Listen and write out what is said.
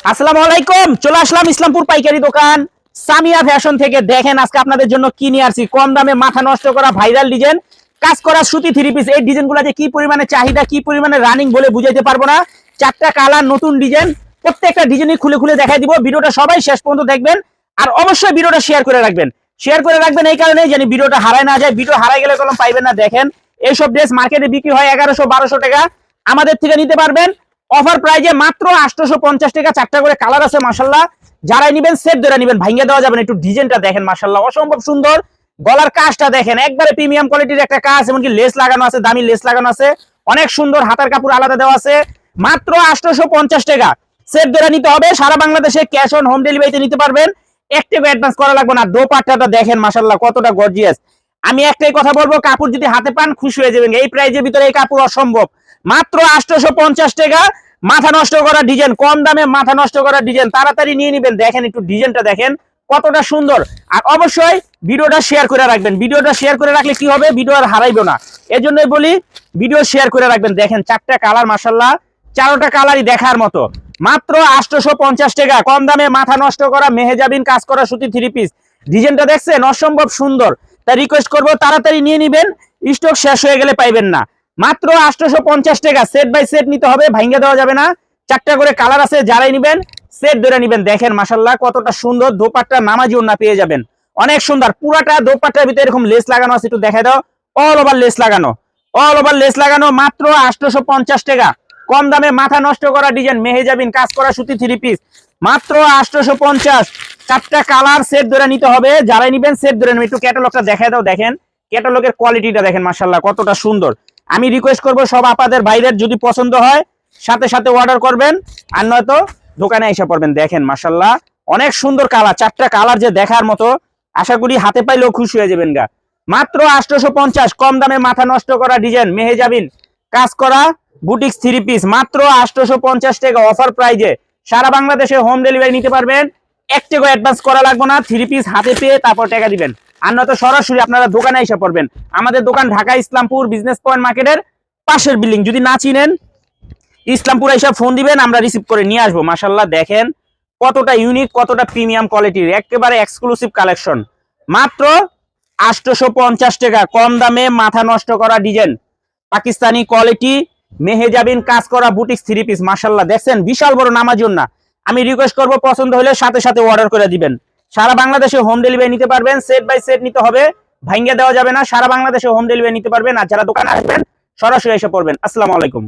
আসসালামু আলাইকুম। চলে আসলাম ইসলামপুর পাইকারি দোকান সামিয়া ফ্যাশন থেকে। দেখেন আজকে আপনাদের জন্য কি নিয়ে আসছি। কম দামে মাথা নষ্ট করা ভাইরাল ডিজাইন, কাজ করা সুতি থ্রি পিস। এই ডিজাইনগুলো যে কি পরিমাণে চাহিদা, কি পরিমাণে রানিং বলে বুঝাইতে পারবো না। চারটা কালার, নতুন ডিজাইন, প্রত্যেকটা ডিজাইনই খুলে খুলে দেখাই দিব। ভিডিওটা সবাই শেষ পর্যন্ত দেখবেন, আর অবশ্যই ভিডিওটা শেয়ার করে রাখবেন। শেয়ার করে রাখবেন এই কারণে যেন ভিডিওটা হারায় না যায়। ভিডিও হারাই গেলে কলম পাইবেন না। দেখেন এইসব ড্রেস মার্কেটে বিক্রি হয় 1100-1200 টাকা, আমাদের থেকে নিতে পারবেন অফার প্রাইজে মাত্র 850 টাকা। চারটা করে কালার আছে মাশাআল্লাহ। যারাই নেবেন সেট ধরে নেবেন, ভাঙিয়ে দেওয়া যাবে না। একটু ডিজাইনটা দেখেন মাশাআল্লাহ, অসম্ভব সুন্দর। গলার কাজটা দেখেন, একবারে প্রিমিয়াম কোয়ালিটির একটা কাজ, এমনকি লেস লাগানো আছে, দামি লেস লাগানো আছে, অনেক সুন্দর। হাতার কাপড় আলাদা দেওয়া আছে। মাত্র 850 টাকা। সেট ধরে নিতে হবে। সারা বাংলাদেশে ক্যাশ অন হোম ডেলিভারিতে নিতে পারবেন। একটাও অ্যাডভান্স করা লাগবে না। দোপাট্টাটা দেখেন মাশাআল্লাহ কতটা গর্জিয়াস। আমি একটাই কথা বলবো, কাপড় যদি হাতে পান খুশি হয়ে যাবেন। এই প্রাইজের ভিতরে এই কাপড় অসম্ভব। মাত্র 850 টাকা। মাথা নষ্ট করা ডিজাইন, কম দামে মাথা নষ্ট করা ডিজাইন, তাড়াতাড়ি নিয়ে নেবেন। দেখেন একটু ডিজাইনটা দেখেন কতটা সুন্দর। আর অবশ্যই ভিডিওটা শেয়ার করে রাখবেন। ভিডিওটা শেয়ার করে রাখলে কি হবে, ভিডিও আর হারাইবো না। এজন্যই বলি ভিডিও শেয়ার করে রাখবেন। দেখেন চারটা কালার মাশাআল্লাহ, চারোটা কালারই দেখার মতো। মাত্র 850 টাকা। কম দামে মাথা নষ্ট করা মেহেজাবিন কাজ করা সুতি থ্রি পিস। ডিজাইনটা দেখছেন অসম্ভব সুন্দর। তাই রিকোয়েস্ট করবো তাড়াতাড়ি নিয়ে নেবেন, স্টক শেষ হয়ে গেলে পাইবেন না। মাত্র 850 টাকা। সেট বাই সেট নিতে হবে, ভাঙ্গা দেওয়া যাবে না। চারটা করে কালার আছে, যারাই নেবেন সেট ধরে নেবেন। দেখেন মাশাআল্লাহ কতটা সুন্দর। দোপাট্টা নামাজি ওন্না পেয়ে যাবেন, অনেক সুন্দর। পুরাটা দোপাট্টার ভিতরে এরকম লেস লাগানো আছে, একটু দেখা দাও। অল ওভার লেস লাগানো, অল ওভার লেস লাগানো। মাত্র 850 টাকা। কম দামে মাথা নষ্ট করা ডিজাইন মেহেজাবিন কাজ করা সুতি থ্রি পিস, মাত্র 850। চারটা কালার সেট ধরে নিতে হবে, যারাই নেবেন সেট ধরে নেবেন। একটু ক্যাটালগটা দেখা দাও। দেখেন ক্যাটালগের কোয়ালিটিটা দেখেন মাশাআল্লাহ কতটা সুন্দর। আমি রিকোয়েস্ট করবো সব আপনাদের ভাইদের যদি পছন্দ হয় সাথে সাথে অর্ডার করবেন, আর নয়তো দোকানে এসে পড়বেন। দেখেন মাশাআল্লাহ অনেক সুন্দর কালার, চারটা কালার যে দেখার মতো। আশা করি হাতে পাইলেও খুশি হয়ে যাবেন গা। মাত্র 850। কম দামে মাথা নষ্ট করা ডিজাইন মেহেজাবিন কাজ করা বুটিক্স থ্রি পিস, মাত্র 850 টাকা অফার প্রাইজে। সারা বাংলাদেশে হোম ডেলিভারি নিতে পারবেন। এক টাকা অ্যাডভান্স করা লাগবে না। থ্রি পিস হাতে পেয়ে তারপর টাকা দিবেন, আর নয়তো সরাসরি আপনারা দোকানে এসে পড়বেন। আমাদের দোকান ঢাকা ইসলামপুর বিজনেস পয়েন্ট মার্কেটের পাশের বিল্ডিং। যদি না চিনেন ইসলামপুর এসে ফোন দিবেন, আমরা রিসিভ করে নিয়ে আসবো। মাশাআল্লাহ দেখেন কতটা ইউনিক, কতটা প্রিমিয়াম কোয়ালিটির, একেবারে এক্সক্লুসিভ কালেকশন। মাত্র 850 টাকা। কম দামে মাথা নষ্ট করা ডিজাইন পাকিস্তানি কোয়ালিটি মেহেজাবিন কাজ করা বুটিক্স থ্রি পিস। মাশাআল্লাহ দেখছেন বিশাল বড় নামাজি ওন্না। আমি রিকোয়েস্ট করবো পছন্দ হলে সাথে সাথে অর্ডার করে দিবেন। সারা বাংলাদেশে হোম ডেলিভারি নিতে পারবেন। সেট বাই সেট নিতে হবে, ভাঙ্গা দেওয়া যাবে না। সারা বাংলাদেশে হোম ডেলিভারি নিতে পারবেন। আর যারা দোকানে আসবেন সরাসরি এসে পড়বেন। আসসালামু আলাইকুম।